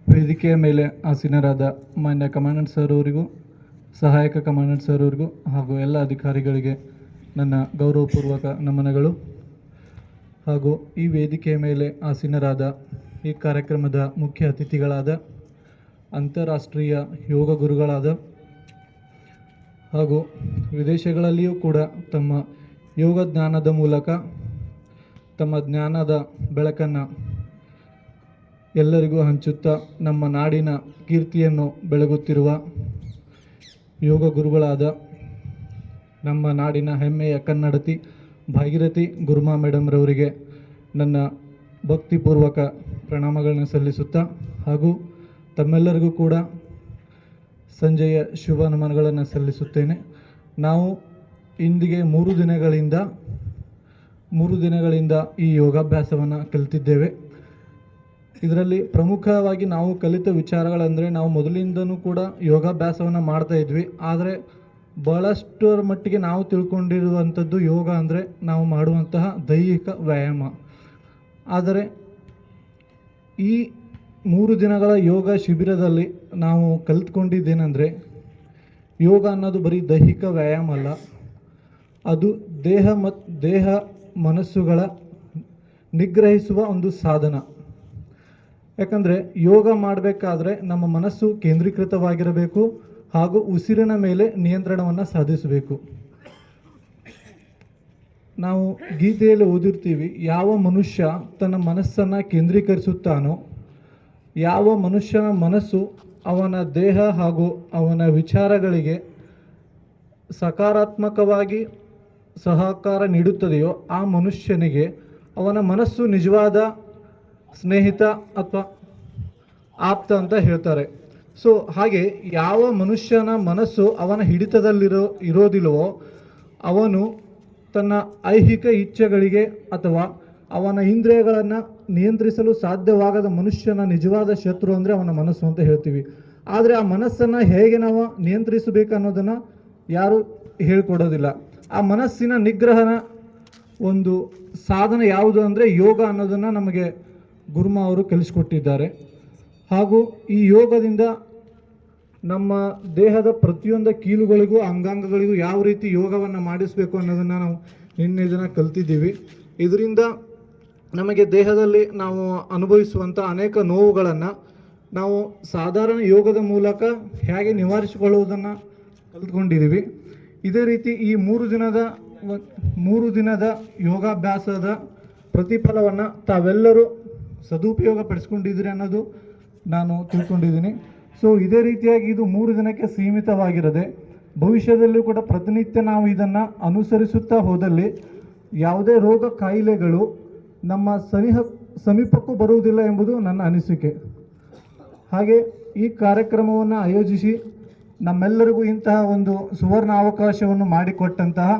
ವೇದಿಕೆಯ ಮೇಲೆ ಆಸೀನರಾದ ಮಾನ್ಯ ಕಮಾಂಡೆಂಟ್ ಸರ್ ಅವರಿಗೂ, ಸಹಾಯಕ ಕಮಾಂಡೆಂಟ್ ಸರ್ ಅವರಿಗೂ ಹಾಗೂ ಎಲ್ಲ ಅಧಿಕಾರಿಗಳಿಗೆ ನನ್ನ ಗೌರವಪೂರ್ವಕ ನಮನಗಳು. ಹಾಗೂ ಈ ವೇದಿಕೆಯ ಮೇಲೆ ಆಸೀನರಾದ ಈ ಕಾರ್ಯಕ್ರಮದ ಮುಖ್ಯ ಅತಿಥಿಗಳಾದ ಅಂತಾರಾಷ್ಟ್ರೀಯ ಯೋಗ ಗುರುಗಳಾದ ಹಾಗೂ ವಿದೇಶಗಳಲ್ಲಿಯೂ ಕೂಡ ತಮ್ಮ ಯೋಗ ಜ್ಞಾನದ ಮೂಲಕ ತಮ್ಮ ಜ್ಞಾನದ ಬೆಳಕನ್ನು ಎಲ್ಲರಿಗೂ ಹಂಚುತ್ತಾ ನಮ್ಮ ನಾಡಿನ ಕೀರ್ತಿಯನ್ನು ಬೆಳಗುತ್ತಿರುವ ಯೋಗ ಗುರುಗಳಾದ ನಮ್ಮ ನಾಡಿನ ಹೆಮ್ಮೆಯ ಕನ್ನಡತಿ ಭಾಗೀರಥಿ ಗುರುಮಾ ಮೇಡಮ್ ರವರಿಗೆ ನನ್ನ ಭಕ್ತಿಪೂರ್ವಕ ಪ್ರಣಾಮಗಳನ್ನು ಸಲ್ಲಿಸುತ್ತಾ ಹಾಗೂ ತಮ್ಮೆಲ್ಲರಿಗೂ ಕೂಡ ಸಂಜೆಯ ಶುಭ ನಮನಗಳನ್ನು ಸಲ್ಲಿಸುತ್ತೇನೆ. ನಾವು ಇಂದಿಗೆ 3 ದಿನಗಳಿಂದ ಈ ಯೋಗಾಭ್ಯಾಸವನ್ನು ಕಲಿತಿದ್ದೇವೆ. ಇದರಲ್ಲಿ ಪ್ರಮುಖವಾಗಿ ನಾವು ಕಲಿತ ವಿಚಾರಗಳಂದರೆ, ನಾವು ಮೊದಲಿಂದನೂ ಕೂಡ ಯೋಗಾಭ್ಯಾಸವನ್ನು ಮಾಡ್ತಾ ಇದ್ವಿ. ಆದರೆ ಬಹಳಷ್ಟರ ಮಟ್ಟಿಗೆ ನಾವು ತಿಳ್ಕೊಂಡಿರುವಂಥದ್ದು ಯೋಗ ಅಂದರೆ ನಾವು ಮಾಡುವಂತಹ ದೈಹಿಕ ವ್ಯಾಯಾಮ. ಆದರೆ ಈ 3 ದಿನಗಳ ಯೋಗ ಶಿಬಿರದಲ್ಲಿ ನಾವು ಕಲಿತ್ಕೊಂಡಿದ್ದೇನೆಂದರೆ, ಯೋಗ ಅನ್ನೋದು ಬರೀ ದೈಹಿಕ ವ್ಯಾಯಾಮ ಅಲ್ಲ, ಅದು ದೇಹ ಮನಸ್ಸುಗಳ ನಿಗ್ರಹಿಸುವ ಒಂದು ಸಾಧನ. ಯಾಕಂದರೆ ಯೋಗ ಮಾಡಬೇಕಾದ್ರೆ ನಮ್ಮ ಮನಸ್ಸು ಕೇಂದ್ರೀಕೃತವಾಗಿರಬೇಕು ಹಾಗೂ ಉಸಿರಿನ ಮೇಲೆ ನಿಯಂತ್ರಣವನ್ನು ಸಾಧಿಸಬೇಕು. ನಾವು ಗೀತೆಯಲ್ಲಿ ಓದಿರ್ತೀವಿ, ಯಾವ ಮನುಷ್ಯ ತನ್ನ ಮನಸ್ಸನ್ನು ಕೇಂದ್ರೀಕರಿಸುತ್ತಾನೋ, ಯಾವ ಮನುಷ್ಯನ ಮನಸ್ಸು ಅವನ ದೇಹ ಹಾಗೂ ಅವನ ವಿಚಾರಗಳಿಗೆ ಸಕಾರಾತ್ಮಕವಾಗಿ ಸಹಕಾರ ನೀಡುತ್ತದೆಯೋ ಆ ಮನುಷ್ಯನಿಗೆ ಅವನ ಮನಸ್ಸು ನಿಜವಾದ ಸ್ನೇಹಿತ ಅಥವಾ ಆಪ್ತ ಅಂತ ಹೇಳ್ತಾರೆ. ಸೊ ಹಾಗೆ ಯಾವ ಮನುಷ್ಯನ ಮನಸ್ಸು ಅವನ ಇರೋದಿಲ್ಲವೋ ಅವನು ತನ್ನ ಐಹಿಕ ಇಚ್ಛೆಗಳಿಗೆ ಅಥವಾ ಅವನ ಇಂದ್ರಿಯಗಳನ್ನು ನಿಯಂತ್ರಿಸಲು ಸಾಧ್ಯವಾಗದ ಮನುಷ್ಯನ ನಿಜವಾದ ಶತ್ರು ಅಂದರೆ ಅವನ ಮನಸ್ಸು ಅಂತ ಹೇಳ್ತೀವಿ. ಆದರೆ ಆ ಮನಸ್ಸನ್ನು ಹೇಗೆ ನಾವು ನಿಯಂತ್ರಿಸಬೇಕು ಅನ್ನೋದನ್ನು ಯಾರೂ ಹೇಳ್ಕೊಡೋದಿಲ್ಲ. ಆ ಮನಸ್ಸಿನ ನಿಗ್ರಹನ ಒಂದು ಸಾಧನ ಯಾವುದು ಅಂದರೆ ಯೋಗ ಅನ್ನೋದನ್ನು ನಮಗೆ ಗುರುಮಾ ಅವರು ಕಲಿಸಿಕೊಟ್ಟಿದ್ದಾರೆ. ಹಾಗೂ ಈ ಯೋಗದಿಂದ ನಮ್ಮ ದೇಹದ ಪ್ರತಿಯೊಂದು ಕೀಲುಗಳಿಗೂ ಅಂಗಾಂಗಗಳಿಗೂ ಯಾವ ರೀತಿ ಯೋಗವನ್ನು ಮಾಡಿಸಬೇಕು ಅನ್ನೋದನ್ನು ನಾವು ನಿನ್ನೆ ದಿನ ಕಲ್ತಿದ್ದೀವಿ. ಇದರಿಂದ ನಮಗೆ ದೇಹದಲ್ಲಿ ನಾವು ಅನುಭವಿಸುವಂಥ ಅನೇಕ ನೋವುಗಳನ್ನು ನಾವು ಸಾಧಾರಣ ಯೋಗದ ಮೂಲಕ ಹೇಗೆ ನಿವಾರಿಸಿಕೊಳ್ಳುವುದನ್ನು ಕಲ್ತ್ಕೊಂಡಿದ್ದೀವಿ. ಇದೇ ರೀತಿ ಈ 3 ದಿನದ ಯೋಗಾಭ್ಯಾಸದ ಪ್ರತಿಫಲವನ್ನು ತಾವೆಲ್ಲರೂ ಸದುಪಯೋಗ ಪಡಿಸ್ಕೊಂಡಿದ್ದೀರಿ ಅನ್ನೋದು ನಾನು ತಿಳ್ಕೊಂಡಿದ್ದೀನಿ. ಸೊ ಇದೇ ರೀತಿಯಾಗಿ ಇದು 3 ದಿನಕ್ಕೆ ಸೀಮಿತವಾಗಿರದೆ ಭವಿಷ್ಯದಲ್ಲೂ ಕೂಡ ಪ್ರತಿನಿತ್ಯ ನಾವು ಇದನ್ನು ಅನುಸರಿಸುತ್ತಾ ಹೋದಲ್ಲಿ ಯಾವುದೇ ರೋಗ ಕಾಯಿಲೆಗಳು ನಮ್ಮ ಸಮೀಪಕ್ಕೂ ಬರುವುದಿಲ್ಲ ಎಂಬುದು ನನ್ನ ಅನಿಸಿಕೆ. ಹಾಗೆ ಈ ಕಾರ್ಯಕ್ರಮವನ್ನು ಆಯೋಜಿಸಿ ನಮ್ಮೆಲ್ಲರಿಗೂ ಇಂತಹ ಒಂದು ಸುವರ್ಣ ಅವಕಾಶವನ್ನು ಮಾಡಿಕೊಟ್ಟಂತಹ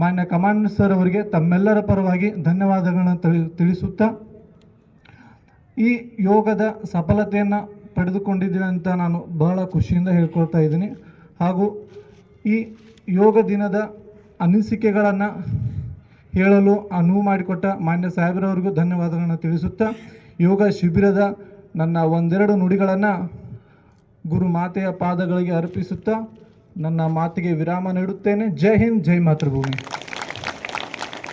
ಮಾನ್ಯ ಕಮಾಂಡೆಂಟ್ ಸರ್ ಅವರಿಗೆ ತಮ್ಮೆಲ್ಲರ ಪರವಾಗಿ ಧನ್ಯವಾದಗಳನ್ನು ತಿಳಿಸುತ್ತಾ, ಈ ಯೋಗದ ಸಫಲತೆಯನ್ನು ಪಡೆದುಕೊಂಡಿದ್ದೀನಿ ಅಂತ ನಾನು ಬಹಳ ಖುಷಿಯಿಂದ ಹೇಳ್ಕೊಳ್ತಾ ಇದ್ದೀನಿ. ಹಾಗೂ ಈ ಯೋಗ ದಿನದ ಅನಿಸಿಕೆಗಳನ್ನು ಹೇಳಲು ಅನುವು ಮಾಡಿಕೊಟ್ಟ ಮಾನ್ಯ ಸಾಹೇಬ್ರವರಿಗೂ ಧನ್ಯವಾದಗಳನ್ನು ತಿಳಿಸುತ್ತಾ, ಯೋಗ ಶಿಬಿರದ ನನ್ನ 1-2 ನುಡಿಗಳನ್ನು ಗುರು ಮಾತೆಯ ಪಾದಗಳಿಗೆ ಅರ್ಪಿಸುತ್ತಾ ನನ್ನ ಮಾತಿಗೆ ವಿರಾಮ ನೀಡುತ್ತೇನೆ. ಜೈ ಹಿಂದ್, ಜೈ ಮಾತೃಭೂಮಿ.